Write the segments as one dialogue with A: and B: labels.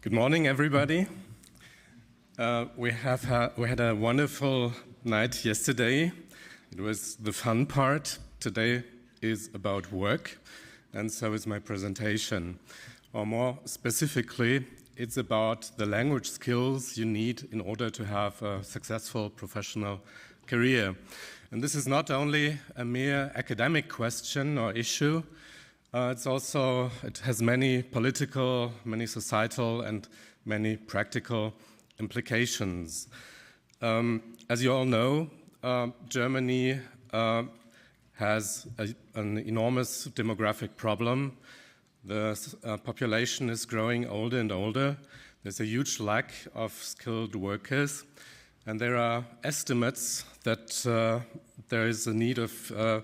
A: Good morning, everybody. We had a wonderful night yesterday. It was the fun part. Today is about work, and so is my presentation. Or more specifically, it's about the language skills you need in order to have a successful professional career. And this is not only a mere academic question or issue. It has many political, many societal, and many practical implications. As you all know, Germany has an enormous demographic problem. The population is growing older and older. There's a huge lack of skilled workers, and there are estimates that there is a need of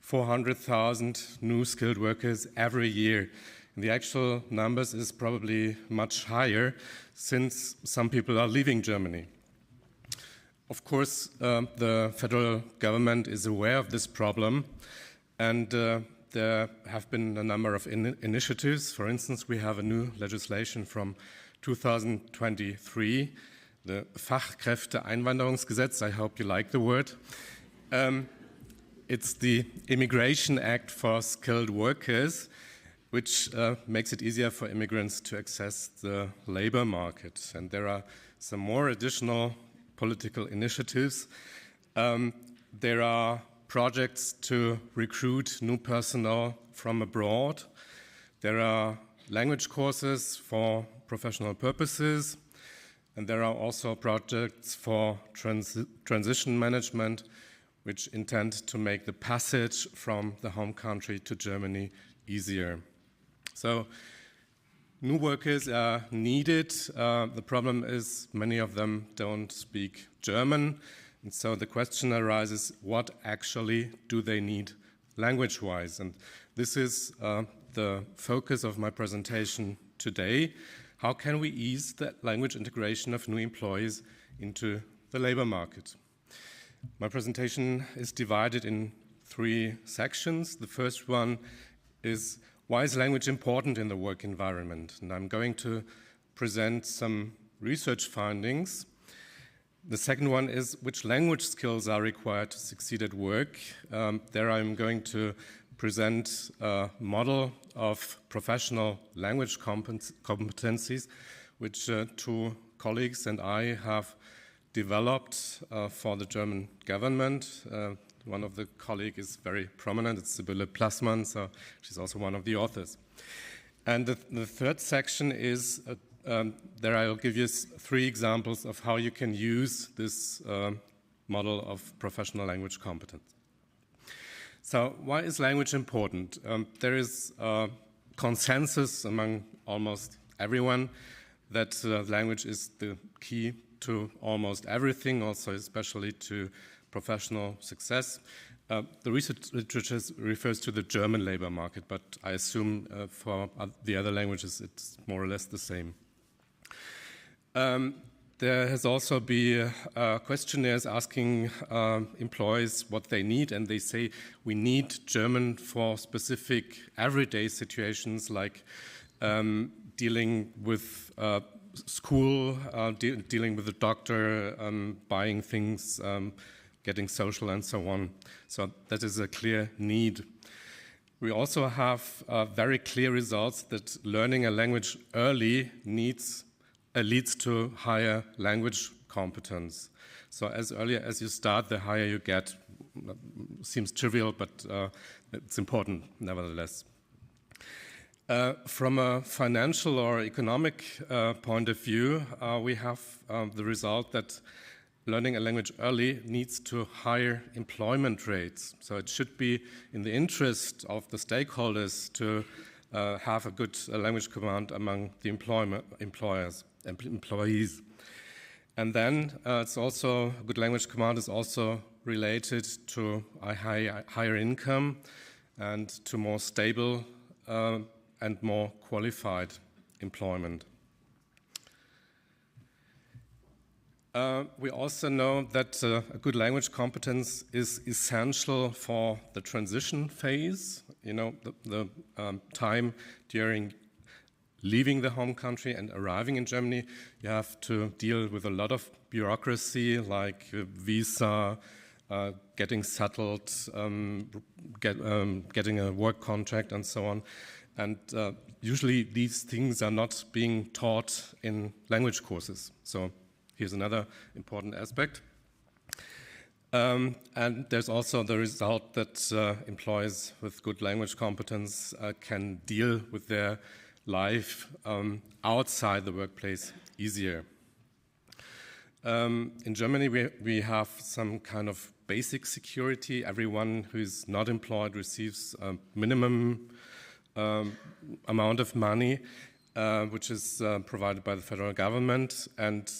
A: 400,000 new skilled workers every year. And the actual numbers is probably much higher since some people are leaving Germany. Of course, the federal government is aware of this problem, and there have been a number of initiatives. For instance, we have a new legislation from 2023, the Fachkräfteeinwanderungsgesetz. I hope you like the word. It's the Immigration Act for Skilled Workers, which makes it easier for immigrants to access the labor market. And there are some more additional political initiatives. There are projects to recruit new personnel from abroad. There are language courses for professional purposes. And there are also projects for transition management, which intend to make the passage from the home country to Germany easier. So, new workers are needed. The problem is many of them don't speak German. And so the question arises, what actually do they need language-wise? And this is the focus of my presentation today. How can we ease the language integration of new employees into the labor market? My presentation is divided in 3 sections. The first one is, why is language important in the work environment? And I'm going to present some research findings. The second one is, which language skills are required to succeed at work? There I'm going to present a model of professional language competencies, which 2 colleagues and I have developed for the German government. One of the colleagues is very prominent, it's Sibylle Plassmann, so she's also one of the authors. And the third section is, there I'll give you 3 examples of how you can use this model of professional language competence. So why is language important? There is consensus among almost everyone that language is the key to almost everything, also especially to professional success. The research literature refers to the German labor market, but I assume for the other languages it's more or less the same. There has also been questionnaires asking employees what they need, and they say we need German for specific everyday situations like dealing with school, dealing with the doctor, buying things, getting social, and so on. So that is a clear need. We also have very clear results that learning a language early leads to higher language competence. So as earlier as you start, the higher you get. Seems trivial, but it's important nevertheless. From a financial or economic point of view, we have the result that learning a language early leads to higher employment rates. So it should be in the interest of the stakeholders to have a good language command among the employees. And then it's also, a good language command is also related to a higher income and to more stable and more qualified employment. We also know that a good language competence is essential for the transition phase, the time during leaving the home country and arriving in Germany, you have to deal with a lot of bureaucracy like visa, getting settled, getting a work contract and so on. And usually these things are not being taught in language courses. So here's another important aspect. And there's also the result that employees with good language competence can deal with their life outside the workplace easier. In Germany, we have some kind of basic security. Everyone who is not employed receives a minimum amount of money, which is provided by the federal government. And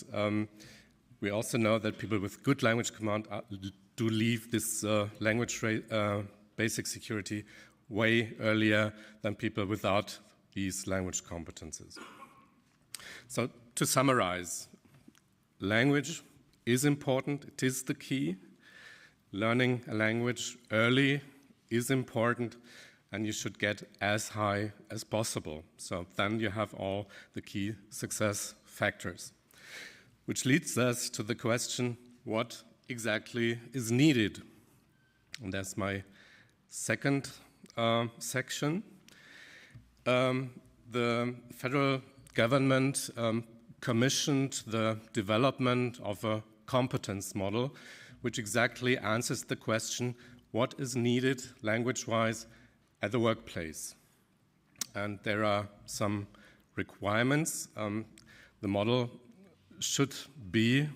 A: we also know that people with good language command do leave this language basic security way earlier than people without these language competences. So to summarize, language is important, it is the key. Learning a language early is important, and you should get as high as possible. So then you have all the key success factors. Which leads us to the question, what exactly is needed? And that's my second section. The federal government commissioned the development of a competence model, which exactly answers the question, what is needed language-wise at the workplace? And there are some requirements. The model should be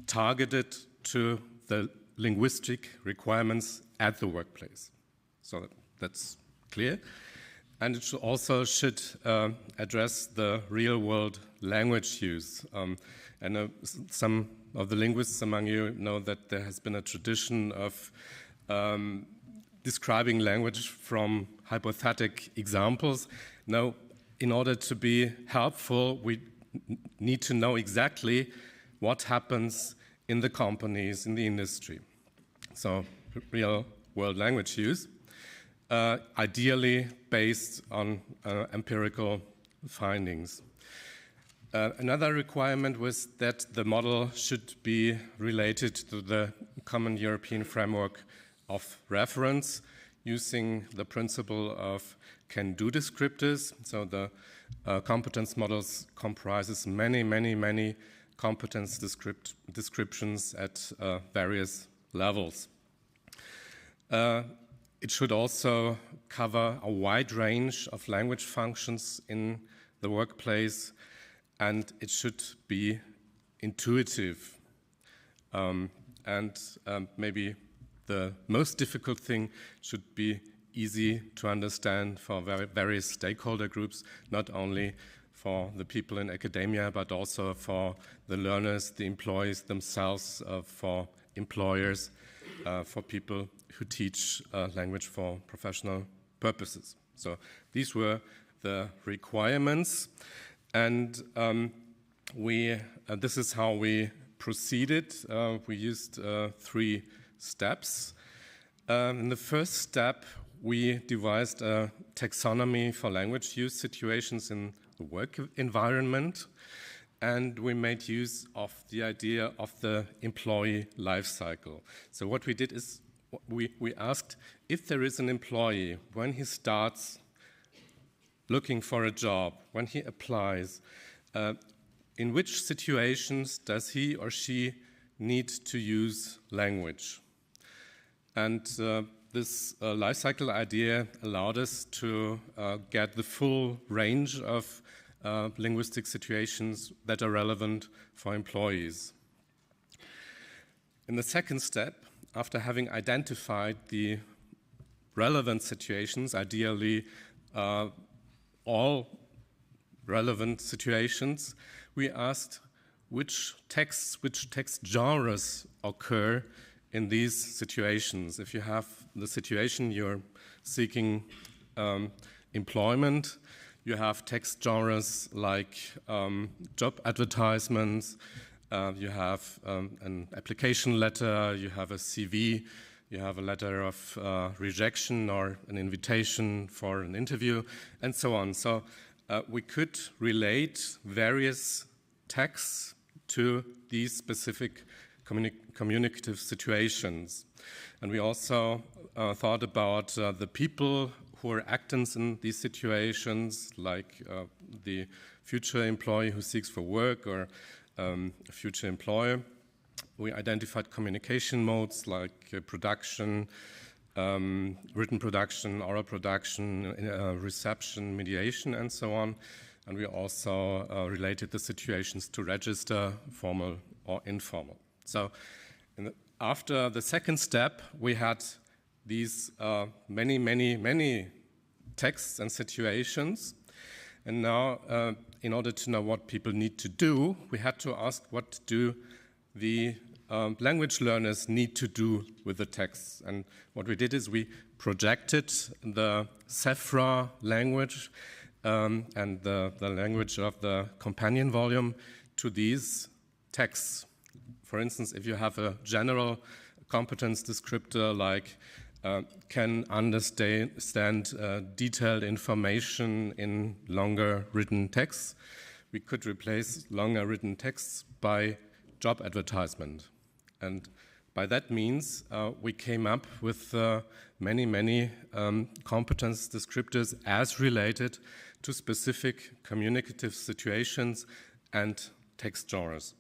A: targeted to the linguistic requirements at the workplace. So that's clear. And it should address the real-world language use. And some of the linguists among you know that there has been a tradition of describing language from hypothetical examples. Now, in order to be helpful, we need to know exactly what happens in the companies, in the industry. So, real-world language use. Ideally based on empirical findings. Another requirement was that the model should be related to the common European framework of reference, using the principle of can-do descriptors. So the competence models comprises many competence descriptions at various levels. It should also cover a wide range of language functions in the workplace, and it should be intuitive. Maybe the most difficult thing should be easy to understand for various stakeholder groups, not only for the people in academia, but also for the learners, the employees themselves, for employers, for people who teach language for professional purposes. So these were the requirements, and this is how we proceeded. We used 3 steps. In the first step, we devised a taxonomy for language use situations in the work environment, and we made use of the idea of the employee life cycle. So what we did is we asked if there is an employee, when he starts looking for a job, when he applies, in which situations does he or she need to use language? And this life cycle idea allowed us to get the full range of linguistic situations that are relevant for employees. In the second step, after having identified the relevant situations, ideally all relevant situations, we asked which text genres occur in these situations. If you have the situation you're seeking employment, you have text genres like job advertisements, you have an application letter, you have a CV, you have a letter of rejection or an invitation for an interview, and so on. So we could relate various texts to these specific communicative situations. And we also thought about the people who are actors in these situations, like the future employee who seeks for work or a future employer. We identified communication modes like production, written production, oral production, reception, mediation, and so on. And we also related the situations to register, formal or informal. So after the second step, we had these many texts and situations. And now, in order to know what people need to do, we had to ask what do the language learners need to do with the texts. And what we did is we projected the SEFRA language and the language of the companion volume to these texts. For instance, if you have a general competence descriptor like can understand detailed information in longer written texts, we could replace longer written texts by job advertisement. And by that means, we came up with many competence descriptors as related to specific communicative situations and text genres.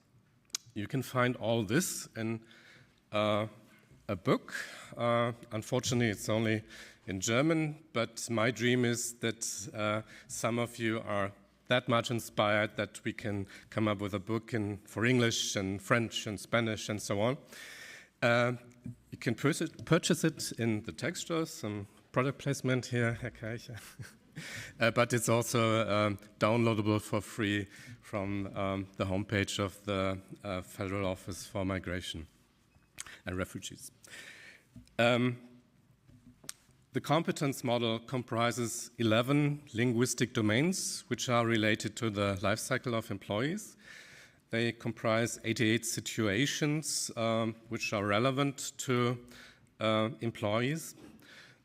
A: You can find all this in a book. Unfortunately, it's only in German, but my dream is that some of you are that much inspired that we can come up with a book for English and French and Spanish and so on. You can purchase it in the text stores, some product placement here, Herr Keicher. But it's also downloadable for free from the homepage of the Federal Office for Migration and Refugees. The competence model comprises 11 linguistic domains which are related to the life cycle of employees. They comprise 88 situations which are relevant to employees,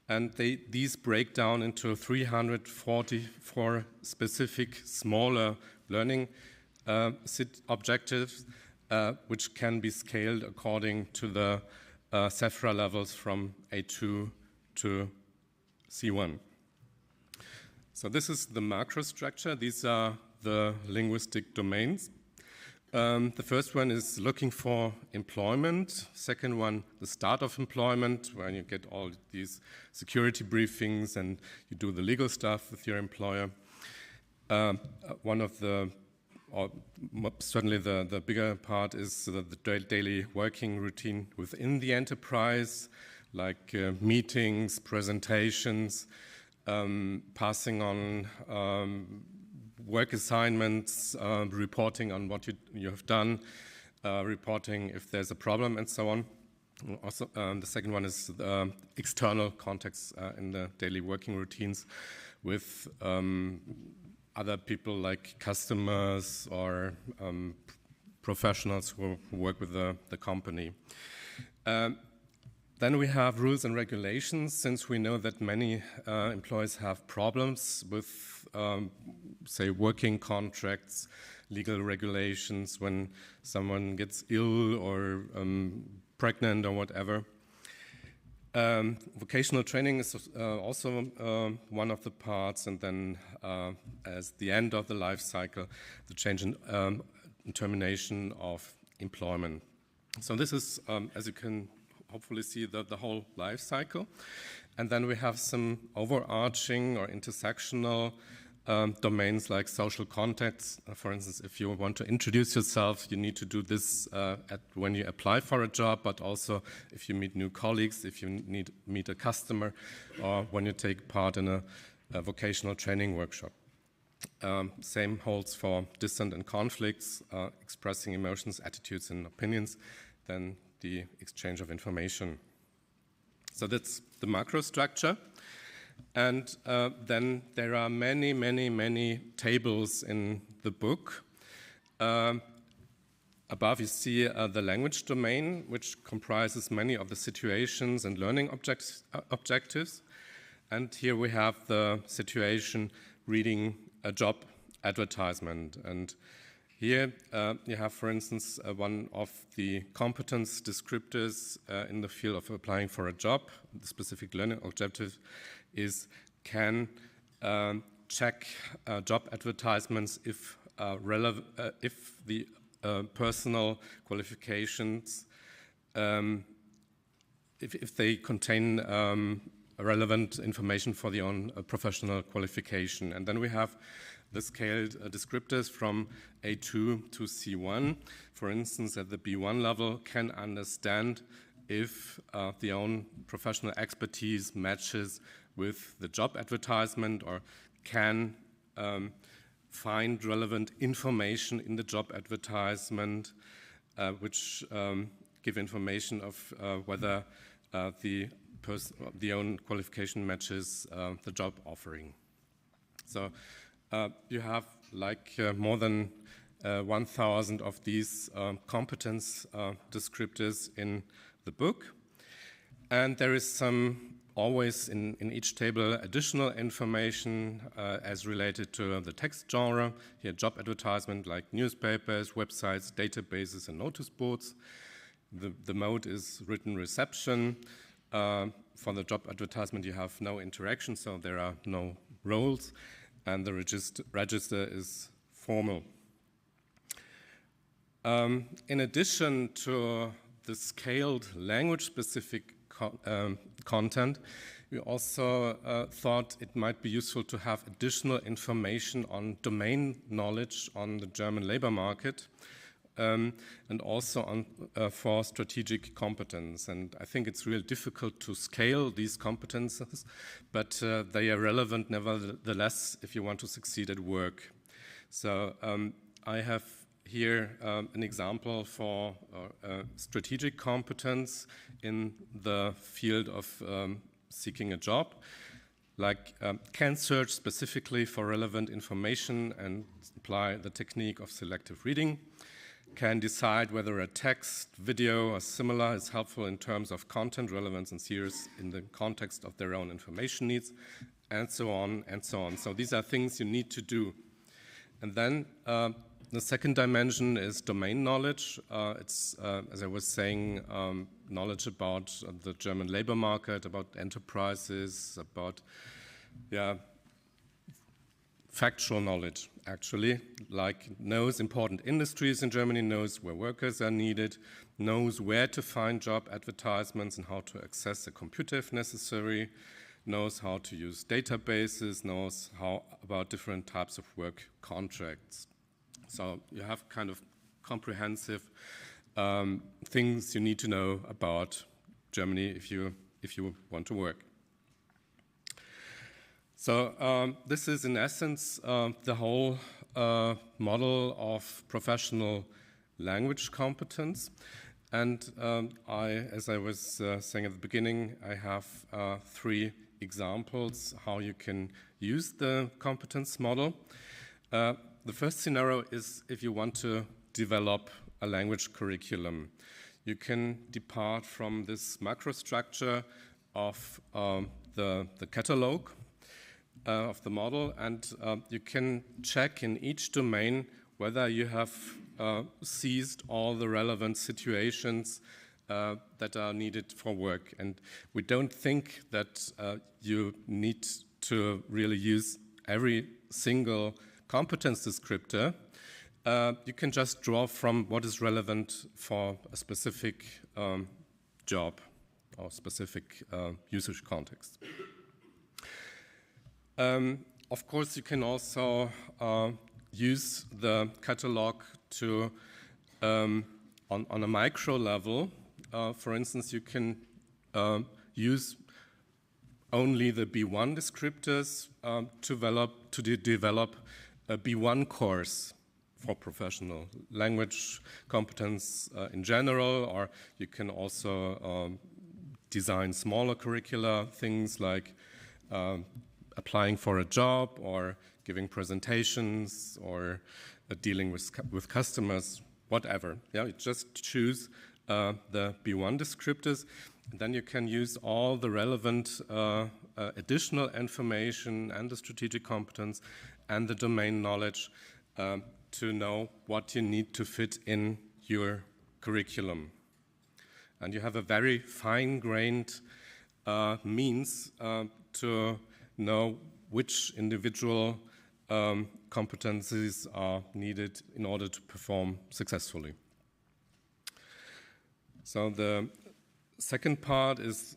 A: and these break down into 344 specific smaller learning objectives which can be scaled according to the SEFRA levels from A2 to C1. So this is the macro structure. These are the linguistic domains. The first one is looking for employment. Second one, the start of employment, where you get all these security briefings and you do the legal stuff with your employer. One of the, or certainly the bigger part is the daily working routine within the enterprise, like meetings, presentations, passing on work assignments, reporting on what you have done, reporting if there's a problem, and so on. Also, the second one is external contacts in the daily working routines with other people like customers or professionals who work with the company. Then we have rules and regulations, since we know that many employees have problems with, say, working contracts, legal regulations, when someone gets ill or pregnant or whatever. Vocational training is also one of the parts, and then as the end of the life cycle, the change in termination of employment. So this is, as you can hopefully see, the whole life cycle. And then we have some overarching or intersectional domains like social contacts. For instance, if you want to introduce yourself, you need to do this when you apply for a job, but also if you meet new colleagues, if you meet a customer, or when you take part in a vocational training workshop. Same holds for dissent and conflicts, expressing emotions, attitudes, and opinions, then the exchange of information. So that's the macro structure. And then there are many tables in the book. Above you see the language domain, which comprises many of the situations and learning objectives. And here we have the situation reading a job advertisement. And here you have, for instance, one of the competence descriptors in the field of applying for a job. The specific learning objective is can check job advertisements if the personal qualifications, if they contain relevant information for the own professional qualification. And then we have the scaled descriptors from A2 to C1. For instance, at the B1 level, can understand if the own professional expertise matches with the job advertisement, or can find relevant information in the job advertisement, which give information of whether the own qualification matches the job offering. So you have more than 1,000 of these competence descriptors in the book. And there is some always in each table additional information as related to the text genre. Here, job advertisement like newspapers, websites, databases, and notice boards. The mode is written reception. For the job advertisement, you have no interaction, so there are no roles, and the register is formal. In addition to the scaled language-specific content, we also thought it might be useful to have additional information on domain knowledge on the German labor market, and also on, for strategic competence. And I think it's really difficult to scale these competences, but they are relevant nevertheless if you want to succeed at work. So I have here an example for strategic competence in the field of seeking a job, like can search specifically for relevant information and apply the technique of selective reading, can decide whether a text, video, or similar is helpful in terms of content, relevance, and serious in the context of their own information needs, and so on and so on. So these are things you need to do. And then the second dimension is domain knowledge. It's, as I was saying, knowledge about the German labor market, about enterprises, about factual knowledge, actually, like knows important industries in Germany, knows where workers are needed, knows where to find job advertisements and how to access a computer if necessary, knows how to use databases, knows how about different types of work contracts. So you have kind of comprehensive things you need to know about Germany if you want to work. So this is in essence the whole model of professional language competence. And as I was saying at the beginning, I have 3 examples how you can use the competence model. The first scenario is if you want to develop a language curriculum. You can depart from this macrostructure of the catalog of the model, and you can check in each domain whether you have seized all the relevant situations that are needed for work. And we don't think that you need to really use every single competence descriptor. You can just draw from what is relevant for a specific job or specific usage context. Of course, you can also use the catalog to, on a micro level, for instance, you can use only the B1 descriptors to develop a B1 course for professional language competence in general, or you can also design smaller curricula, things like applying for a job or giving presentations or dealing with customers, whatever. Yeah, you just choose the B1 descriptors, and then you can use all the relevant additional information and the strategic competence and the domain knowledge to know what you need to fit in your curriculum. And you have a very fine-grained means to know which individual competencies are needed in order to perform successfully. So the second part is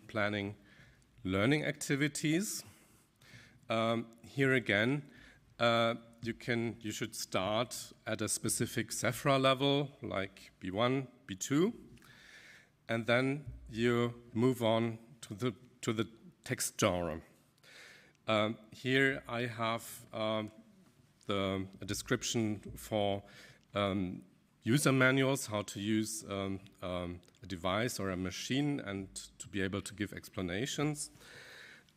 A: planning learning activities. Here again, you should start at a specific SEFRA level, like B1, B2, and then you move on to the text genre. Here I have a description for user manuals, how to use a device or a machine and to be able to give explanations.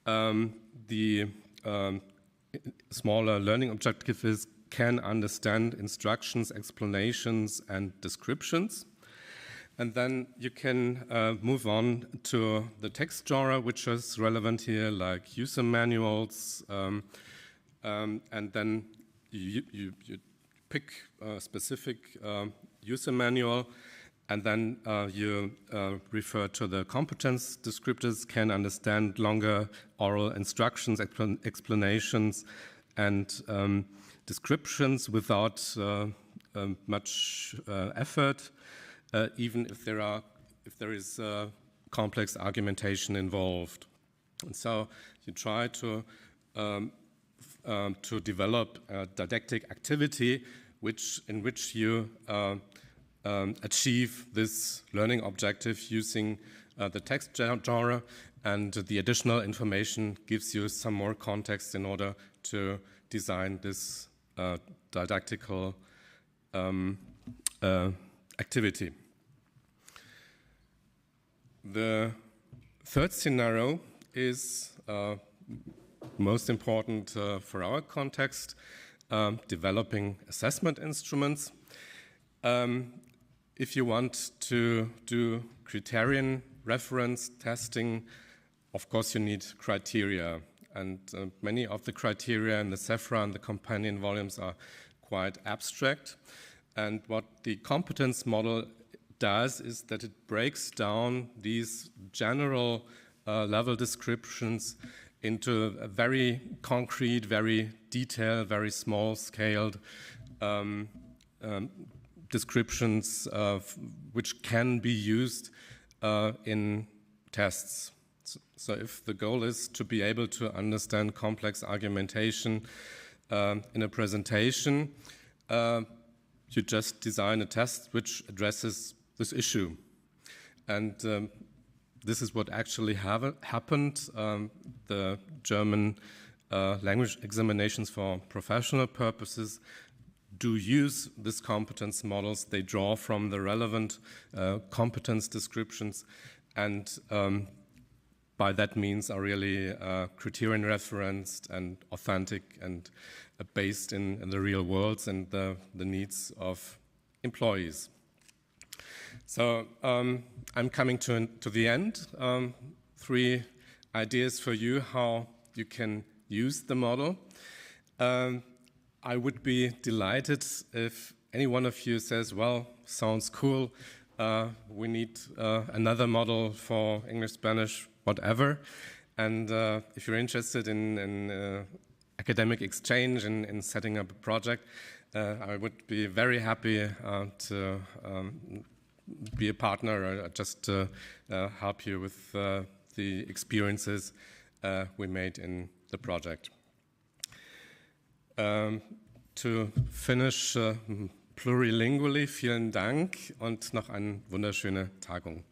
A: The smaller learning objectives can understand instructions, explanations, and descriptions. And then you can move on to the text genre, which is relevant here, like user manuals. And then you pick a specific user manual, and then you refer to the competence descriptors, can understand longer oral instructions, explanations, and descriptions without much effort, even if there is complex argumentation involved. And so you try to develop a didactic activity in which you achieve this learning objective using the text genre, and the additional information gives you some more context in order to design this didactical activity. The third scenario is most important for our context, developing assessment instruments. If you want to do criterion reference testing, of course you need criteria. And many of the criteria in the SEFRA and the companion volumes are quite abstract. And what the competence model does is that it breaks down these general level descriptions into a very concrete, very detailed, very small-scaled descriptions which can be used in tests. So if the goal is to be able to understand complex argumentation in a presentation, you just design a test which addresses this issue. And this is what actually happened. The German language examinations for professional purposes do use these competence models. They draw from the relevant competence descriptions, and by that means are really criterion referenced and authentic and based in the real worlds and the needs of employees. So I'm coming to the end. 3 ideas for you how you can use the model. I would be delighted if any one of you says, well, sounds cool, we need another model for English, Spanish, whatever. And if you're interested in academic exchange and in setting up a project, I would be very happy to be a partner or just help you with the experiences we made in the project. To finish plurilingually, vielen Dank und noch eine wunderschöne Tagung.